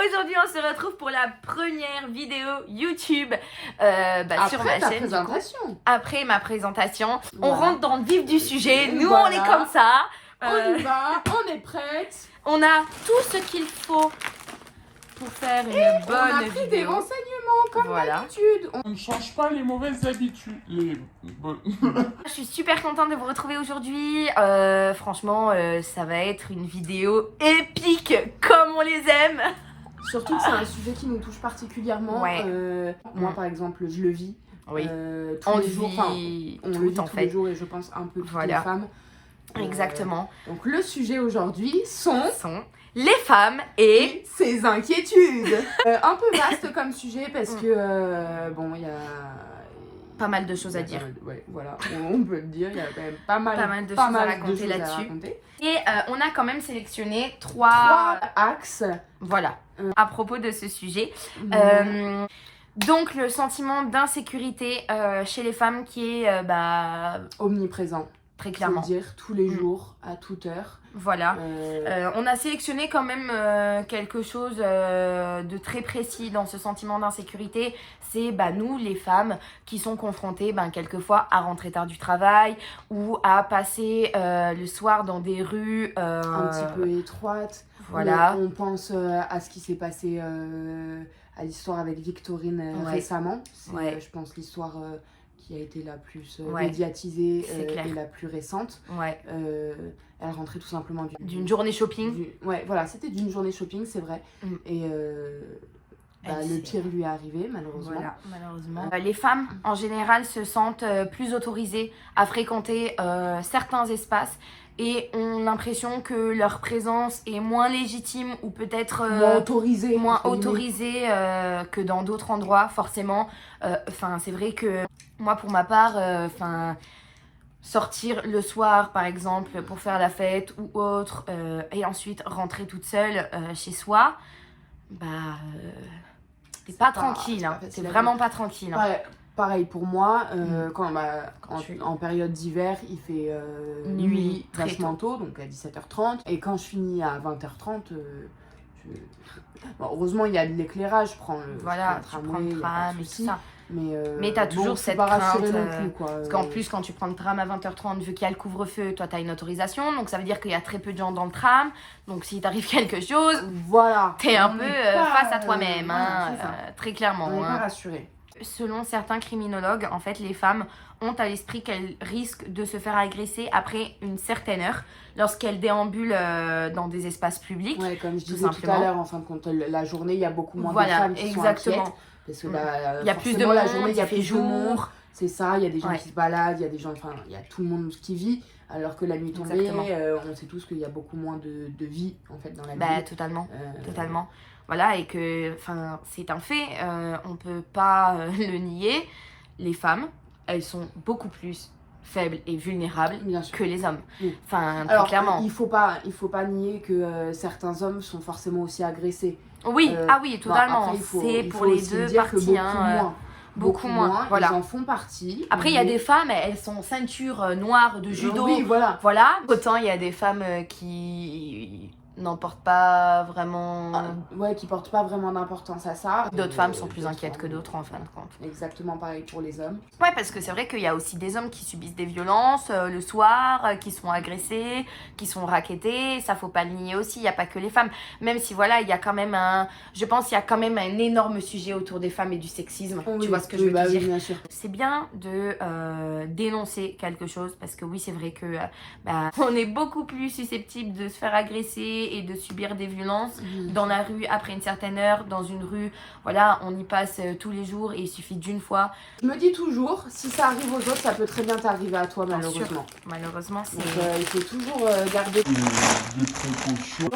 Aujourd'hui, on se retrouve pour la première vidéo YouTube sur ma chaîne. Après ma présentation, on rentre dans le vif du sujet. Nous, on est comme ça. On y va, on est prête. On a tout ce qu'il faut pour faire une bonne on a pris des renseignements comme d'habitude. On ne change pas les mauvaises habitudes. Je suis super contente de vous retrouver aujourd'hui. Franchement, ça va être une vidéo épique comme on les aime. Surtout que c'est un sujet qui nous touche particulièrement. Moi, par exemple, je le vis. Oui. Tous les jours. On le vit tous les jours et je pense un peu toutes les femmes. Exactement. Donc le sujet aujourd'hui sont les femmes et ses inquiétudes. Un peu vaste comme sujet parce que bon, il y a pas mal de choses à dire. Voilà, on peut le dire, il y a quand même pas mal de choses à raconter là-dessus. Et on a quand même sélectionné trois axes. Voilà, à propos de ce sujet. Donc le sentiment d'insécurité chez les femmes qui est omniprésent. Très clairement. Faut dire tous les jours, à toute heure. Voilà. On a sélectionné quand même quelque chose de très précis dans ce sentiment d'insécurité. C'est nous, les femmes, qui sont confrontées quelquefois à rentrer tard du travail ou à passer le soir dans des rues un petit peu étroites. Voilà. On pense à ce qui s'est passé à l'histoire avec Victorine récemment. C'est, je pense, l'histoire qui a été la plus médiatisée et la plus récente. Elle rentrait tout simplement d'une journée shopping. Voilà, c'était d'une journée shopping, c'est vrai. Et le pire lui est arrivé, malheureusement. Voilà, malheureusement. Les femmes, en général, se sentent plus autorisées à fréquenter certains espaces et ont l'impression que leur présence est moins légitime ou peut-être moins autorisée que dans d'autres endroits, forcément. C'est vrai que moi, pour ma part, sortir le soir, par exemple, pour faire la fête ou autre, et ensuite rentrer toute seule chez soi, t'es pas tranquille, hein. T'es vraiment pas tranquille. Hein. Pareil pour moi, en période d'hiver, il fait nuit vachement tôt, donc à 17h30. Et quand je finis à 20h30, heureusement il y a de l'éclairage, je prends le tramway, le tram et tout ça. Mais t'as toujours cette crainte, parce qu'en plus quand tu prends le tram à 20h30, vu qu'il y a le couvre-feu, toi t'as une autorisation, donc ça veut dire qu'il y a très peu de gens dans le tram, donc s'il t'arrive quelque chose, t'es un peu face à toi-même, très clairement. On n'est pas rassuré. Selon certains criminologues, en fait, les femmes ont à l'esprit qu'elles risquent de se faire agresser après une certaine heure lorsqu'elles déambulent dans des espaces publics. Comme je disais tout à l'heure, en fin de compte, la journée, il y a beaucoup moins de femmes qui sont inquiètes. Parce que il y a plus de monde, la journée, il y a plus jour. De monde. C'est ça, il y a des gens qui se baladent, il y a des gens, il y a tout le monde qui vit. Alors que la nuit tombée, on sait tous qu'il y a beaucoup moins de vie, en fait, dans la ville. Totalement. Voilà, et que, c'est un fait, on peut pas le nier. Les femmes, elles sont beaucoup plus faibles et vulnérables que les hommes. Alors, clairement. Il faut pas nier que certains hommes sont forcément aussi agressés. Oui, totalement. Après, c'est pour les deux parties. Beaucoup moins. Voilà. Ils en font partie. Après, il y a des femmes, elles sont ceinture noire de judo. Oui, voilà. Autant il y a des femmes qui n'en portent pas vraiment... qui portent pas vraiment d'importance à ça. D'autres femmes sont plus inquiètes que d'autres en fin de compte. Exactement pareil pour les hommes. Parce que c'est vrai qu'il y a aussi des hommes qui subissent des violences le soir, qui sont agressés, qui sont rackettés, ça faut pas le nier aussi, il n'y a pas que les femmes. Même si il y a quand même je pense qu'il y a quand même un énorme sujet autour des femmes et du sexisme, tu vois ce que je veux te dire. Bien sûr. C'est bien de dénoncer quelque chose, parce que oui, c'est vrai que on est beaucoup plus susceptible de se faire agresser et de subir des violences dans la rue après une certaine heure, dans une rue, on y passe tous les jours et il suffit d'une fois. Je me dis toujours, si ça arrive aux autres, ça peut très bien t'arriver à toi, malheureusement. Malheureusement, c'est... Donc, il faut toujours garder des précautions.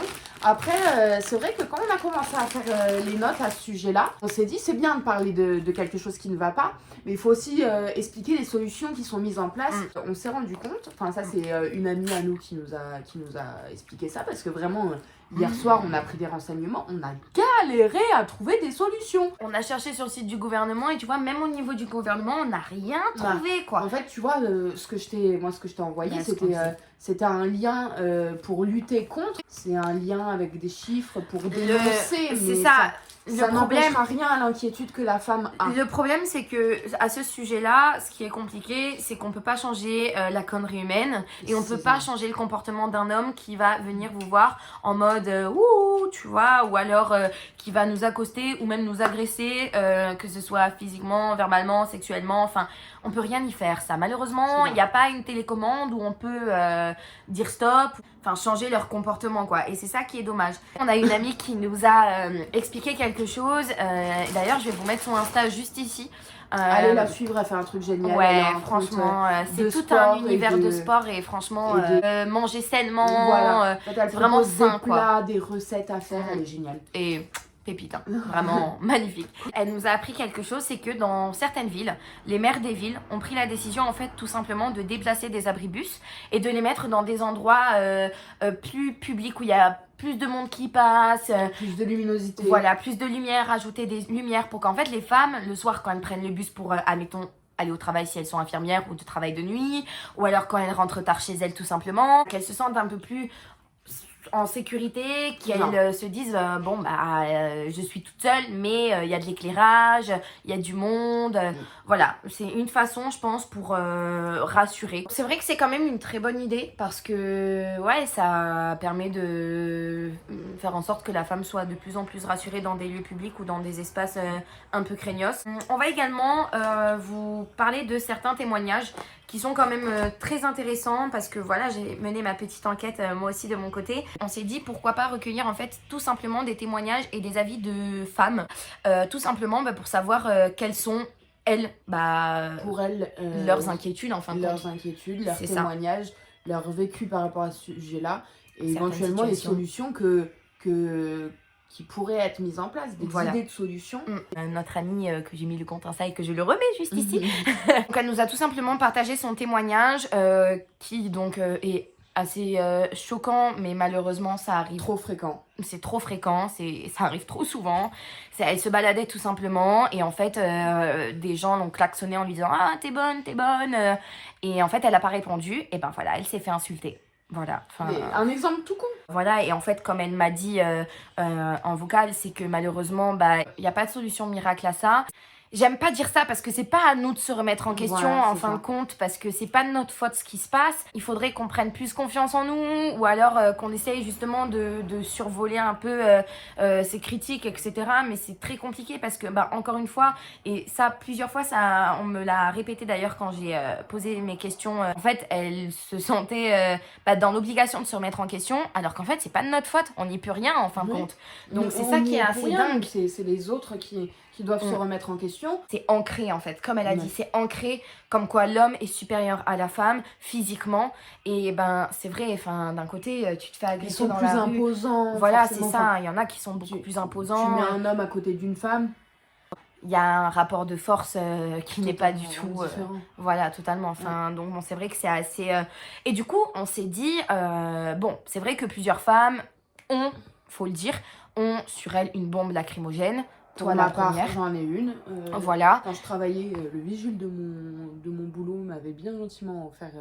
Après, c'est vrai que quand on a commencé à faire les notes à ce sujet-là, on s'est dit c'est bien de parler de quelque chose qui ne va pas, mais il faut aussi expliquer les solutions qui sont mises en place. On s'est rendu compte, ça c'est une amie à nous qui nous a expliqué ça, parce que vraiment Hier soir, on a pris des renseignements, on a galéré à trouver des solutions. On a cherché sur le site du gouvernement et tu vois, même au niveau du gouvernement, on n'a rien trouvé, quoi. En fait, tu vois, ce que je t'ai envoyé, c'était un lien pour lutter contre. C'est un lien avec des chiffres pour dénoncer. C'est ça. Ça n'empêchera rien à l'inquiétude que la femme a. Le problème, c'est que à ce sujet-là, ce qui est compliqué, c'est qu'on peut pas changer la connerie humaine et on peut pas changer le comportement d'un homme qui va venir vous voir en mode ouh, tu vois, ou alors qui va nous accoster ou même nous agresser, que ce soit physiquement, verbalement, sexuellement, enfin, on peut rien y faire. Ça, malheureusement, il n'y a pas une télécommande où on peut dire stop, enfin changer leur comportement, quoi. Et c'est ça qui est dommage. On a une amie qui nous a expliqué quelque chose. D'ailleurs, je vais vous mettre son Insta juste ici. Allez la suivre, elle fait un truc génial. Ouais, franchement, c'est tout un univers de sport et franchement, manger sainement, voilà. c'est vraiment sain, des plats, des recettes à faire, elle est géniale. Et pépite, hein. Vraiment magnifique. Elle nous a appris quelque chose, c'est que dans certaines villes, les maires des villes ont pris la décision en fait tout simplement de déplacer des abribus et de les mettre dans des endroits plus publics où il y a plus de monde qui passe, plus de luminosité. Voilà, plus de lumière, ajouter des lumières pour qu'en fait les femmes, le soir quand elles prennent le bus pour, admettons, aller au travail si elles sont infirmières ou de travail de nuit, ou alors quand elles rentrent tard chez elles tout simplement, qu'elles se sentent un peu plus en sécurité, qu'elles se disent bon bah je suis toute seule mais il y a de l'éclairage, il y a du monde, voilà, c'est une façon je pense pour rassurer. C'est vrai que c'est quand même une très bonne idée parce que ouais, ça permet de faire en sorte que la femme soit de plus en plus rassurée dans des lieux publics ou dans des espaces un peu craignos. On va également vous parler de certains témoignages qui sont quand même très intéressants parce que voilà, j'ai mené ma petite enquête moi aussi de mon côté. On s'est dit pourquoi pas recueillir en fait tout simplement des témoignages et des avis de femmes, tout simplement pour savoir quelles sont elles, pour elles, leurs inquiétudes en fin de compte. Leurs inquiétudes, leurs témoignages, leur vécu par rapport à ce sujet-là et éventuellement les solutions qui pourraient être mises en place, des idées de solutions. Notre amie que j'ai mis le compte Insta et que je le remets juste ici, donc elle nous a tout simplement partagé son témoignage qui donc est assez choquant, mais malheureusement ça arrive. Trop fréquent. C'est trop fréquent, ça arrive trop souvent. Elle se baladait tout simplement et en fait des gens l'ont klaxonné en lui disant « Ah, t'es bonne !» Et en fait elle n'a pas répondu et ben voilà, elle s'est fait insulter. Voilà. Un exemple tout con. Voilà, et en fait, comme elle m'a dit en vocal, c'est que malheureusement, il n'y a pas de solution miracle à ça. J'aime pas dire ça parce que c'est pas à nous de se remettre en question en fin de compte, parce que c'est pas de notre faute ce qui se passe. Il faudrait qu'on prenne plus confiance en nous ou alors qu'on essaye justement de survoler un peu ces critiques, etc. Mais c'est très compliqué parce que, encore une fois, et ça plusieurs fois, on me l'a répété d'ailleurs quand j'ai posé mes questions. En fait, elle se sentait dans l'obligation de se remettre en question, alors qu'en fait, c'est pas de notre faute. On n'y peut rien en fin de compte. Donc c'est ça qui est assez dingue. C'est les autres qui doivent se remettre en question. C'est ancré en fait, comme elle a dit, c'est ancré comme quoi l'homme est supérieur à la femme physiquement et c'est vrai, enfin d'un côté tu te fais agresser dans la rue. Ils sont plus imposants. Voilà, c'est ça, il y en a qui sont beaucoup plus imposants. Tu mets un homme à côté d'une femme. Il y a un rapport de force qui n'est pas du tout voilà, totalement, enfin donc c'est vrai que c'est assez et du coup on s'est dit c'est vrai que plusieurs femmes faut le dire, ont sur elles une bombe lacrymogène. Pour ma part, j'en ai une. Voilà. Quand je travaillais, le vigile de mon boulot m'avait bien gentiment offert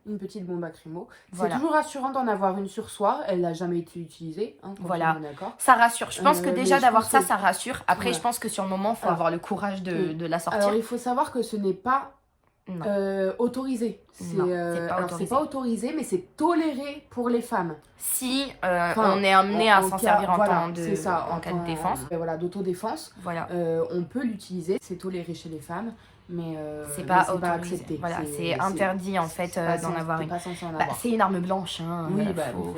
une petite bombe lacrymo. C'est toujours rassurant d'en avoir une sur soi. Elle n'a jamais été utilisée. Voilà. Ça rassure. Je pense que déjà d'avoir ça rassure. Après, je pense que sur le moment, il faut avoir le courage de la sortir. Alors, il faut savoir que ce n'est pas autorisé. C'est pas autorisé, mais c'est toléré pour les femmes. Si on est amené à s'en servir en cas de défense. Voilà, d'autodéfense. Voilà. On peut l'utiliser, c'est toléré chez les femmes, mais c'est pas accepté. Voilà, c'est interdit en fait d'en avoir une. C'est une arme blanche, hein. Oui,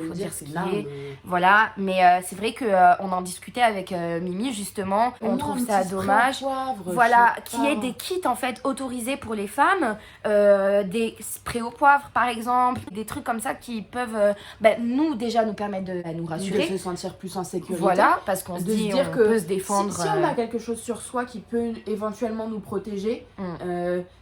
faut dire ce qui est. Voilà, mais c'est vrai que on en discutait avec Mimi justement. On trouve ça dommage. Voilà, qu'il y ait des kits en fait autorisés pour les femmes, des sprays au poivre par exemple, des trucs comme ça qui peuvent nous déjà nous permettre de nous rassurer, de se sentir plus en sécurité. Voilà, parce qu'on se dit on peut se défendre. Si on a quelque chose sur soi qui peut éventuellement nous protéger,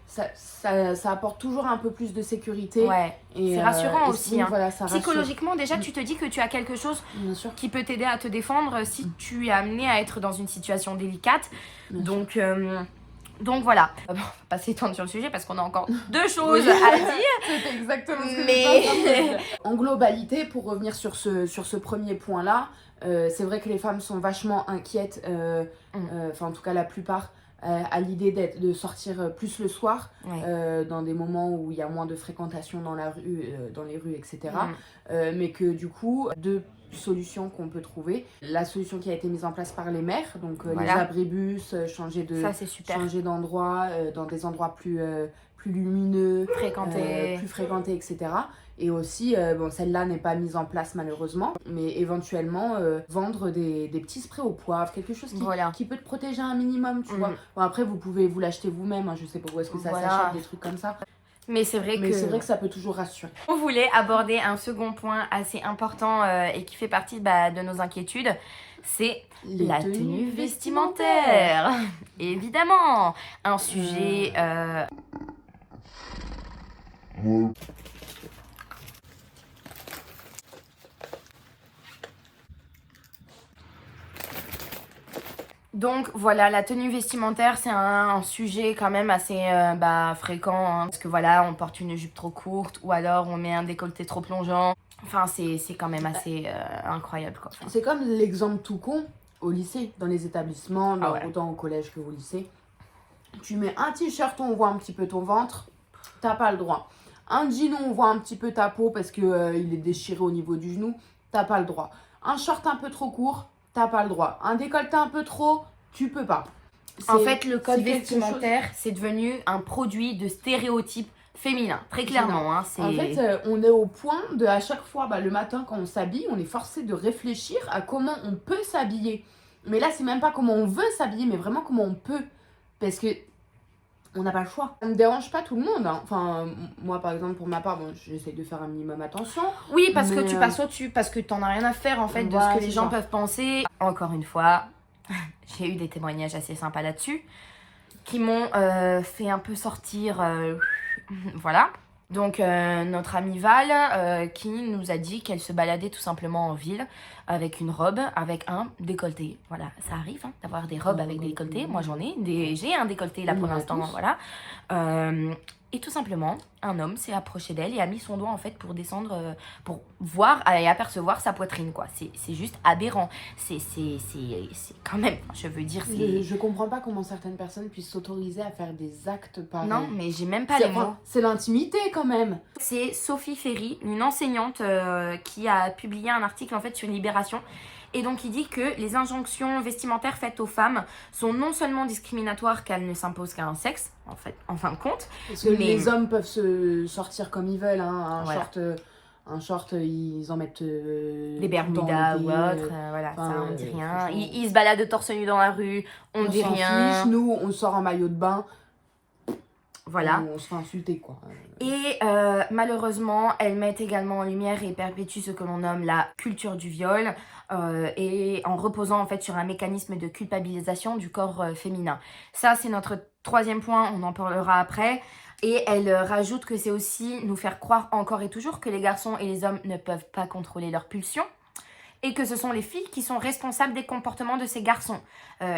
Ça apporte toujours un peu plus de sécurité. Ouais, Et, c'est rassurant aussi. oui, Hein. voilà, ça rassure. Psychologiquement, déjà, tu te dis que tu as quelque chose Bien sûr. qui peut t'aider à te défendre si tu es amené à être dans une situation délicate. Bien Donc voilà. Bon, on va pas s'étendre sur le sujet parce qu'on a encore 2 choses à dire. C'était exactement ce que Mais- j'étais en train de dire. En globalité, pour revenir sur ce premier point-là, c'est vrai que les femmes sont vachement inquiètes, enfin en tout cas la plupart, à l'idée de sortir plus le soir, Ouais. dans des moments où il y a moins de fréquentation dans la rue, dans les rues, etc. Mais que du coup, deux solutions qu'on peut trouver. La solution qui a été mise en place par les maires, donc les Voilà. abribus, changer Ça, c'est super. d'endroit, dans des endroits plus lumineux, Fréquenter. plus fréquentés, etc. Et aussi, bon, celle-là n'est pas mise en place malheureusement, mais éventuellement vendre des petits sprays au poivre, quelque chose Voilà. qui peut te protéger un minimum, tu vois. Bon, après, vous pouvez vous l'acheter vous-même, hein, je sais pas où est-ce que ça Voilà. s'achète, des trucs comme ça. Mais c'est vrai Mais que... c'est vrai que ça peut toujours rassurer. On voulait aborder un second point assez important et qui fait partie de nos inquiétudes, c'est la tenue vestimentaire. Évidemment, un sujet... Donc voilà, la tenue vestimentaire, c'est un sujet quand même assez fréquent. Hein, parce que voilà, on porte une jupe trop courte ou alors on met un décolleté trop plongeant. Enfin, c'est quand même assez incroyable, quoi. Enfin, C'est comme l'exemple tout con au lycée, dans les établissements, ouais. autant au collège que au lycée. Tu mets un t-shirt où on voit un petit peu ton ventre, t'as pas le droit. Un jean où on voit un petit peu ta peau parce que il est déchiré au niveau du genou, t'as pas le droit. Un short un peu trop court, t'as pas le droit. Un décolleté un peu trop, tu peux pas. En fait, le code c'est quelque vestimentaire, c'est devenu un produit de stéréotypes féminins, très clairement. Hein, En fait, on est au point de, à chaque fois, le matin quand on s'habille, on est forcé de réfléchir à comment on peut s'habiller. Mais là, c'est même pas comment on veut s'habiller, mais vraiment comment on peut. Parce que on n'a pas le choix. Ça ne dérange pas tout le monde. Hein. Enfin, moi, par exemple, pour ma part, bon, j'essaie de faire un minimum attention. Oui, parce que Mais, tu passes au-dessus, parce que t'en as rien à faire en fait de Voilà, ce que les c'est gens ça. peuvent penser. Encore une fois, j'ai eu des témoignages assez sympas là-dessus qui m'ont fait un peu sortir. Voilà. Donc, notre amie Val qui nous a dit qu'elle se baladait tout simplement en ville avec une robe, avec un décolleté. Voilà, ça arrive hein, d'avoir des robes avec des décolletés. Moi, j'en ai. J'ai un décolleté là pour l'instant. Voilà. Et tout simplement, un homme s'est approché d'elle et a mis son doigt en fait pour descendre, pour voir et apercevoir sa poitrine, quoi. C'est juste aberrant. C'est quand même, je veux dire, c'est... Je comprends pas comment certaines personnes puissent s'autoriser à faire des actes pareils. Non, mais j'ai même pas les mots. C'est l'intimité quand même. C'est Sophie Ferry, une enseignante qui a publié un article en fait sur Libération. Et donc il dit que les injonctions vestimentaires faites aux femmes sont non seulement discriminatoires qu'elles ne s'imposent qu'à un sexe, en fait, en fin de compte. Parce que les hommes peuvent se sortir comme ils veulent, hein. Un short, ils en mettent des bermudas ou autre, voilà, ça on dit rien. Ils se baladent torse nu dans la rue, on dit s'en rien. Fiche. Nous, on sort en maillot de bain. Voilà. On se fait insulter, quoi. Et malheureusement, elles mettent également en lumière et perpétuent ce que l'on nomme la culture du viol, et en reposant en fait sur un mécanisme de culpabilisation du corps féminin. Ça, c'est notre troisième point, on en parlera après. Et elle rajoute que c'est aussi nous faire croire encore et toujours que les garçons et les hommes ne peuvent pas contrôler leurs pulsions. Et que ce sont les filles qui sont responsables des comportements de ces garçons,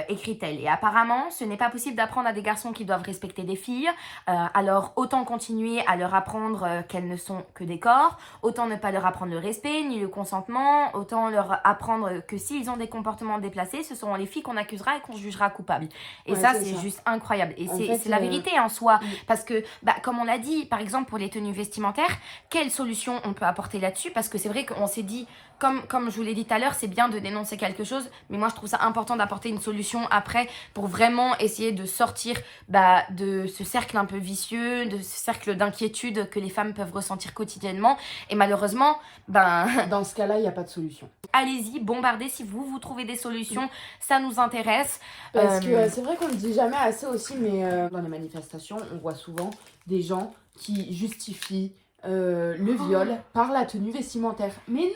écrit-elle. Et apparemment, ce n'est pas possible d'apprendre à des garçons qu'ils doivent respecter des filles, alors autant continuer à leur apprendre qu'elles ne sont que des corps, autant ne pas leur apprendre le respect ni le consentement, autant leur apprendre que s'ils ont des comportements déplacés, ce seront les filles qu'on accusera et qu'on jugera coupables. Et ça, c'est juste incroyable. Et c'est la vérité en soi, parce que, comme on l'a dit, par exemple, pour les tenues vestimentaires, quelle solution on peut apporter là-dessus? Parce que c'est vrai qu'on s'est dit, comme je vous l'ai dit tout à l'heure, c'est bien de dénoncer quelque chose, mais moi je trouve ça important d'apporter une solution après pour vraiment essayer de sortir de ce cercle un peu vicieux, de ce cercle d'inquiétude que les femmes peuvent ressentir quotidiennement. Et malheureusement, dans ce cas-là, il n'y a pas de solution. Allez-y, bombardez si vous trouvez des solutions, ça nous intéresse. Parce que c'est vrai qu'on ne le dit jamais assez aussi, mais dans les manifestations, on voit souvent des gens qui justifient le viol par la tenue vestimentaire. Mais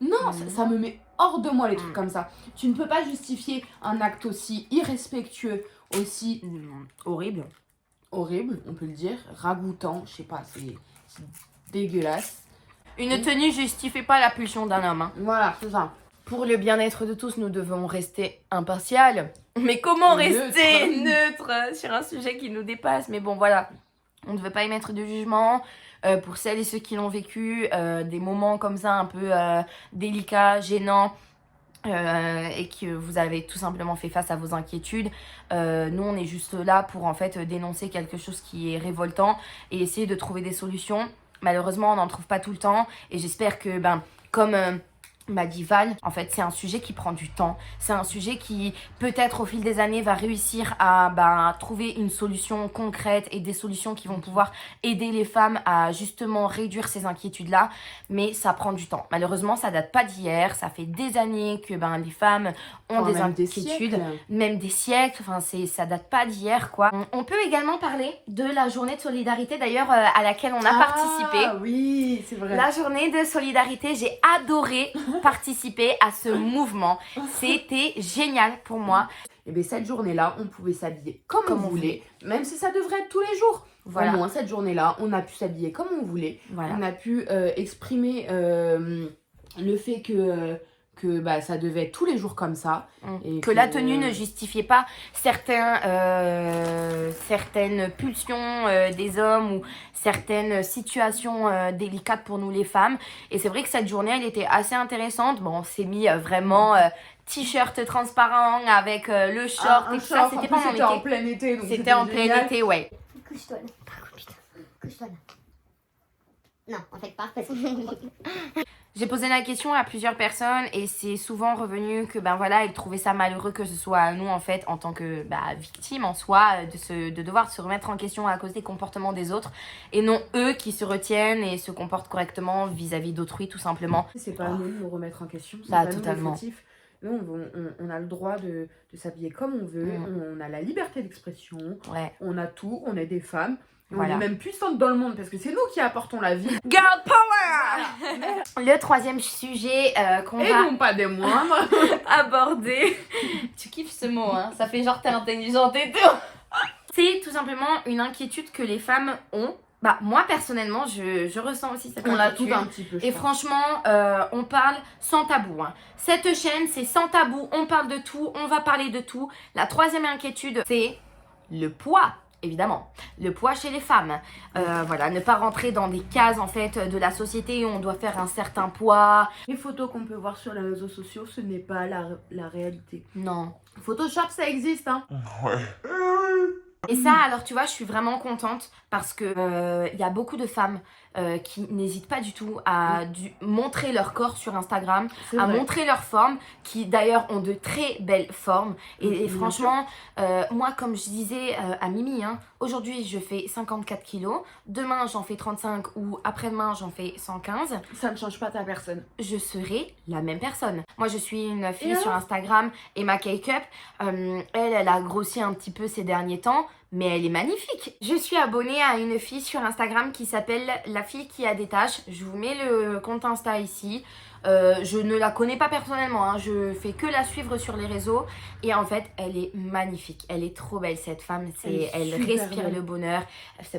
non, ça me met hors de moi les trucs comme ça. Tu ne peux pas justifier un acte aussi irrespectueux, aussi horrible. horrible, on peut le dire, ragoûtant, je sais pas, c'est dégueulasse. Une tenue justifie pas la pulsion d'un homme. Hein. Voilà, c'est ça. Pour le bien-être de tous, nous devons rester impartial. Mais comment rester neutre sur un sujet qui nous dépasse? Mais bon, voilà. On ne veut pas émettre de jugement. Pour celles et ceux qui l'ont vécu, des moments comme ça un peu délicats, gênants, et que vous avez tout simplement fait face à vos inquiétudes, nous on est juste là pour en fait dénoncer quelque chose qui est révoltant et essayer de trouver des solutions. Malheureusement on n'en trouve pas tout le temps et j'espère que comme m'a dit Val, en fait c'est un sujet qui prend du temps, c'est un sujet qui peut-être au fil des années va réussir à trouver une solution concrète et des solutions qui vont pouvoir aider les femmes à justement réduire ces inquiétudes là, mais ça prend du temps. Malheureusement ça date pas d'hier, ça fait des années que les femmes ont des inquiétudes, même des siècles, enfin ça date pas d'hier quoi. On peut également parler de la journée de solidarité d'ailleurs à laquelle on a participé. Ah oui, c'est vrai. La journée de solidarité, j'ai adoré participer à ce mouvement. C'était génial pour moi. Et bien cette journée-là, on pouvait s'habiller comme on voulait, même si ça devrait être tous les jours. Voilà. Au moins cette journée-là, on a pu s'habiller comme on voulait. Voilà. On a pu exprimer le fait que ça devait être tous les jours comme ça. Et que la tenue ne justifiait pas certaines pulsions des hommes ou certaines situations délicates pour nous les femmes. Et c'est vrai que cette journée, elle était assez intéressante. Bon, on s'est mis vraiment t-shirt transparent avec le short et tout ça. C'était pas c'était en plein été. C'était en plein été, ouais. Couche-toi là. Putain, couche-toi là. Non, en fait pas. J'ai posé la question à plusieurs personnes et c'est souvent revenu que voilà, ils trouvaient ça malheureux que ce soit à nous en fait en tant que victimes en soi de devoir se remettre en question à cause des comportements des autres et non eux qui se retiennent et se comportent correctement vis-à-vis d'autrui tout simplement. C'est pas à nous de nous remettre en question, c'est pas totalement. Nous, on a le droit de s'habiller comme on veut, on a la liberté d'expression, on a tout, on est des femmes. Voilà. On est même puissantes dans le monde parce que c'est nous qui apportons la vie. Girl power. Le troisième sujet qu'on va... Et non pas des moindres. aborder. Tu kiffes ce mot, hein? Ça fait genre t'es intelligente et tout. C'est tout simplement une inquiétude que les femmes ont. Moi personnellement, je ressens aussi cette inquiétude. On l'a tout un petit peu. Et franchement, on parle sans tabou. Hein. Cette chaîne, c'est sans tabou. On parle de tout, on va parler de tout. La troisième inquiétude, c'est le poids. Évidemment, le poids chez les femmes. Voilà, ne pas rentrer dans des cases en fait de la société où on doit faire un certain poids. Les photos qu'on peut voir sur les réseaux sociaux, ce n'est pas la réalité. Non. Photoshop, ça existe, hein. Ouais. Et ça, alors tu vois, je suis vraiment contente parce que y a beaucoup de femmes qui n'hésitent pas du tout à montrer leur corps sur Instagram, à montrer leur forme, qui d'ailleurs ont de très belles formes. Et franchement, moi, comme je disais à Mimi, hein, aujourd'hui je fais 54 kilos, demain j'en fais 35 ou après-demain j'en fais 115. Ça ne change pas ta personne. Je serai la même personne. Moi, je suis une fille sur Instagram, Emma Cakeup. Elle a grossi un petit peu ces derniers temps, mais elle est magnifique. Je suis abonnée à une fille sur Instagram qui s'appelle La Fille qui a des taches. Je vous mets le compte Insta ici. Je ne la connais pas personnellement, hein. Je fais que la suivre sur les réseaux. Et en fait, elle est magnifique. Elle est trop belle, cette femme. Elle respire le bonheur.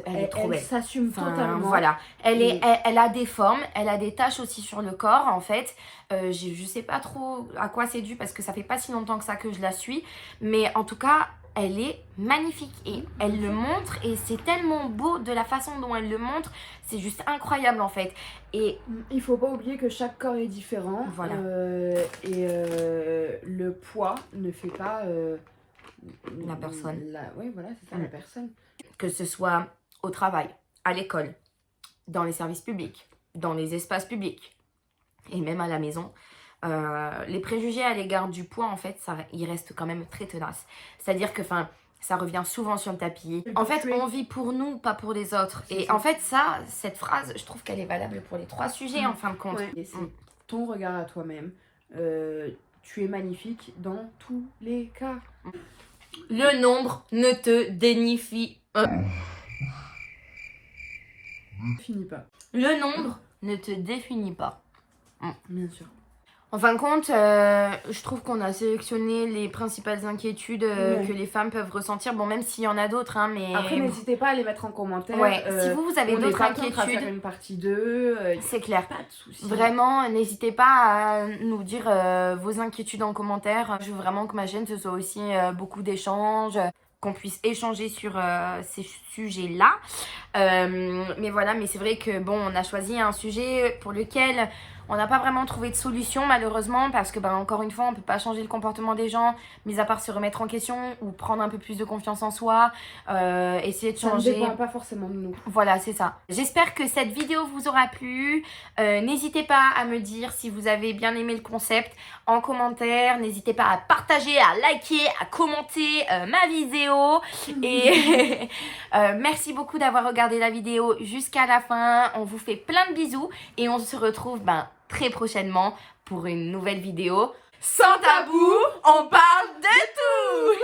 Elle est trop belle. Elle s'assume totalement. Voilà. Elle a des formes, elle a des taches aussi sur le corps, en fait. Je sais pas trop à quoi c'est dû parce que ça fait pas si longtemps que ça que je la suis. Mais en tout cas, elle est magnifique et elle le montre et c'est tellement beau de la façon dont elle le montre, c'est juste incroyable en fait. Et il faut pas oublier que chaque corps est différent. Voilà. Le poids ne fait pas la personne. Oui, voilà, c'est ça, la personne. Que ce soit au travail, à l'école, dans les services publics, dans les espaces publics et même à la maison. Les préjugés à l'égard du poids, en fait, ils restent quand même très tenaces. C'est-à-dire que, ça revient souvent sur le tapis. En fait, on vit pour nous, pas pour les autres. Et en fait, cette phrase, je trouve qu'elle est valable pour les trois sujets, en fin de compte. Ouais. C'est ton regard à toi-même. Tu es magnifique dans tous les cas. Le nombre ne te dénifie pas. Finis pas. Le nombre ne te définit pas. Bien sûr. En fin de compte, je trouve qu'on a sélectionné les principales inquiétudes Ouais. que les femmes peuvent ressentir. Bon, même s'il y en a d'autres, hein, mais... Après, n'hésitez pas à les mettre en commentaire. Ouais, si vous avez on n'est d'autres pas contre à faire inquiétudes, une partie 2. c'est clair. Pas de soucis. Vraiment, n'hésitez pas à nous dire vos inquiétudes en commentaire. Je veux vraiment que ma chaîne, ce soit aussi beaucoup d'échanges, qu'on puisse échanger sur ces sujets-là. Mais voilà, mais c'est vrai que bon, on a choisi un sujet pour lequel on n'a pas vraiment trouvé de solution malheureusement parce que encore une fois on peut pas changer le comportement des gens, mis à part se remettre en question ou prendre un peu plus de confiance en soi, essayer de Ça ne changer. dépend pas forcément de nous. Voilà, c'est ça. J'espère que cette vidéo vous aura plu. N'hésitez pas à me dire si vous avez bien aimé le concept en commentaire. N'hésitez pas à partager, à liker, à commenter ma vidéo. Et merci beaucoup d'avoir regardé la vidéo jusqu'à la fin. On vous fait plein de bisous et on se retrouve très prochainement pour une nouvelle vidéo. Sans tabou, on parle de tout.